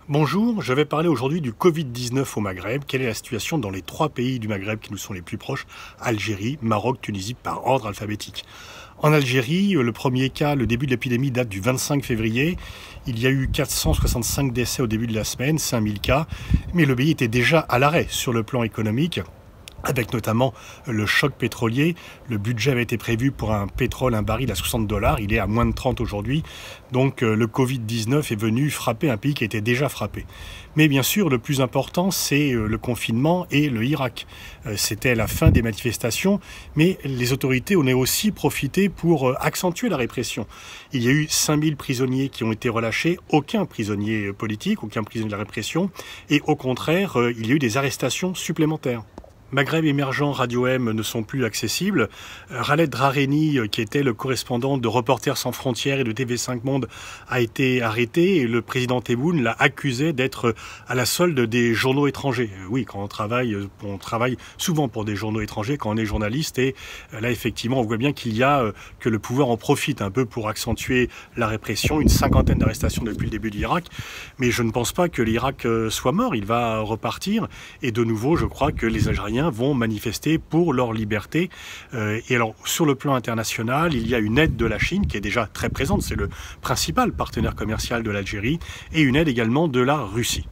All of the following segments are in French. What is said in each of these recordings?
Bonjour, je vais parler aujourd'hui du Covid-19 au Maghreb. Quelle est la situation dans les 3 pays du Maghreb qui nous sont les plus proches? Algérie, Maroc, Tunisie, par ordre alphabétique. En Algérie, le premier cas, le début de l'épidémie date du 25 février. Il y a eu 465 décès au début de la semaine, 5000 cas. Mais le pays était déjà à l'arrêt sur le plan économique, avec notamment le choc pétrolier. Le budget avait été prévu pour un baril à $60. Il est à moins de 30 aujourd'hui. Donc le Covid-19 est venu frapper un pays qui était déjà frappé. Mais bien sûr, le plus important, c'est le confinement et le Irak. C'était la fin des manifestations, mais les autorités en ont aussi profité pour accentuer la répression. Il y a eu 5000 prisonniers qui ont été relâchés, aucun prisonnier politique, aucun prisonnier de la répression, et au contraire, il y a eu des arrestations supplémentaires. Maghreb émergent, Radio M ne sont plus accessibles. Khaled Drareni, qui était le correspondant de Reporters sans frontières et de TV5 Monde, a été arrêté et le président Tebboune l'a accusé d'être à la solde des journaux étrangers. Oui, quand on travaille souvent pour des journaux étrangers quand on est journaliste, et là effectivement on voit bien que le pouvoir en profite un peu pour accentuer la répression. Une 50aine d'arrestations depuis le début de l'Irak, mais je ne pense pas que l'Irak soit mort, il va repartir, et de nouveau je crois que les Algériens vont manifester pour leur liberté. Et alors, sur le plan international, il y a une aide de la Chine qui est déjà très présente, c'est le principal partenaire commercial de l'Algérie, et une aide également de la Russie.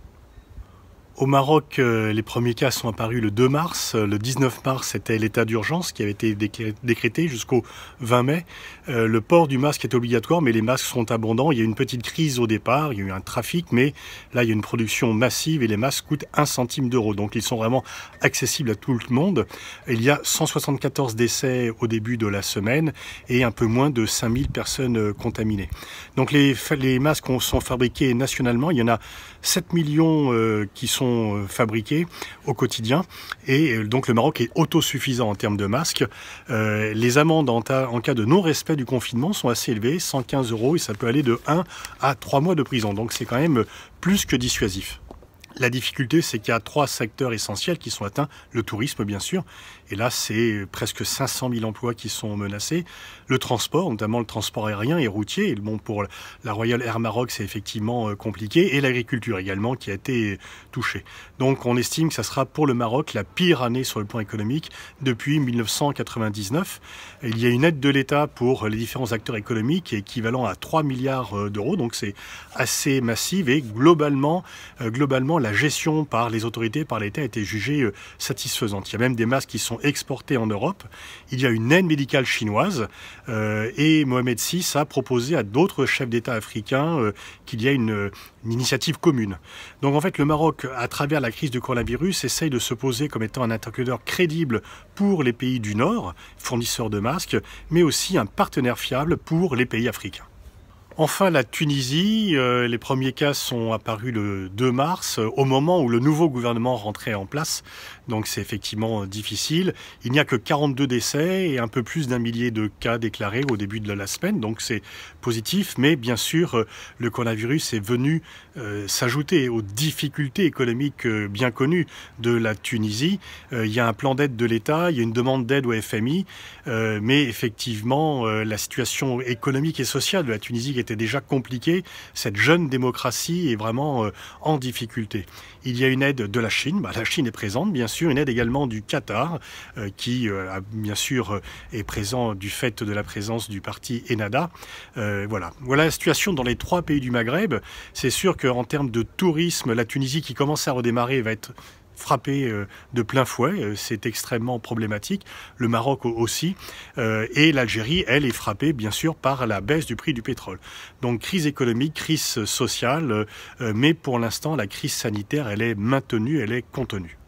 Au Maroc, les premiers cas sont apparus le 2 mars. Le 19 mars, c'était l'état d'urgence qui avait été décrété jusqu'au 20 mai. Le port du masque est obligatoire, mais les masques sont abondants. Il y a eu une petite crise au départ, il y a eu un trafic, mais là, il y a une production massive et les masques coûtent 1 centime d'euro. Donc, ils sont vraiment accessibles à tout le monde. Il y a 174 décès au début de la semaine et un peu moins de 5000 personnes contaminées. Donc, les masques sont fabriqués nationalement. Il y en a 7 millions qui sont fabriqués au quotidien, et donc le Maroc est autosuffisant en termes de masques. Les amendes en cas de non-respect du confinement sont assez élevées, 115 €, et ça peut aller de 1 à 3 mois de prison, donc c'est quand même plus que dissuasif. La difficulté, c'est qu'il y a 3 secteurs essentiels qui sont atteints. Le tourisme, bien sûr, et là, c'est presque 500 000 emplois qui sont menacés. Le transport, notamment le transport aérien et routier. Et bon, pour la Royal Air Maroc, c'est effectivement compliqué. Et l'agriculture également, qui a été touchée. Donc, on estime que ça sera pour le Maroc la pire année sur le plan économique depuis 1999. Il y a une aide de l'État pour les différents acteurs économiques équivalent à 3 milliards d'euros. Donc, c'est assez massif, et globalement, la gestion par les autorités, par l'État, a été jugée satisfaisante. Il y a même des masques qui sont exportés en Europe. Il y a une aide médicale chinoise, et Mohamed VI a proposé à d'autres chefs d'État africains qu'il y ait une initiative commune. Donc en fait, le Maroc, à travers la crise du coronavirus, essaye de se poser comme étant un interlocuteur crédible pour les pays du Nord, fournisseurs de masques, mais aussi un partenaire fiable pour les pays africains. Enfin, la Tunisie, les premiers cas sont apparus le 2 mars, au moment où le nouveau gouvernement rentrait en place. Donc c'est effectivement difficile. Il n'y a que 42 décès et un peu plus d'1 millier de cas déclarés au début de la semaine. Donc c'est positif, mais bien sûr, le coronavirus est venu s'ajouter aux difficultés économiques bien connues de la Tunisie. Il y a un plan d'aide de l'État, il y a une demande d'aide au FMI, mais effectivement, la situation économique et sociale de la Tunisie était déjà compliquée. Cette jeune démocratie est vraiment en difficulté. Il y a une aide de la Chine, la Chine est présente bien sûr, une aide également du Qatar qui bien sûr est présent du fait de la présence du parti Ennahda. Voilà la situation dans les 3 pays du Maghreb. C'est sûr qu'en termes de tourisme, la Tunisie qui commence à redémarrer va être frappé de plein fouet, c'est extrêmement problématique, le Maroc aussi, et l'Algérie, elle, est frappée bien sûr par la baisse du prix du pétrole. Donc crise économique, crise sociale, mais pour l'instant la crise sanitaire, elle est maintenue, elle est contenue.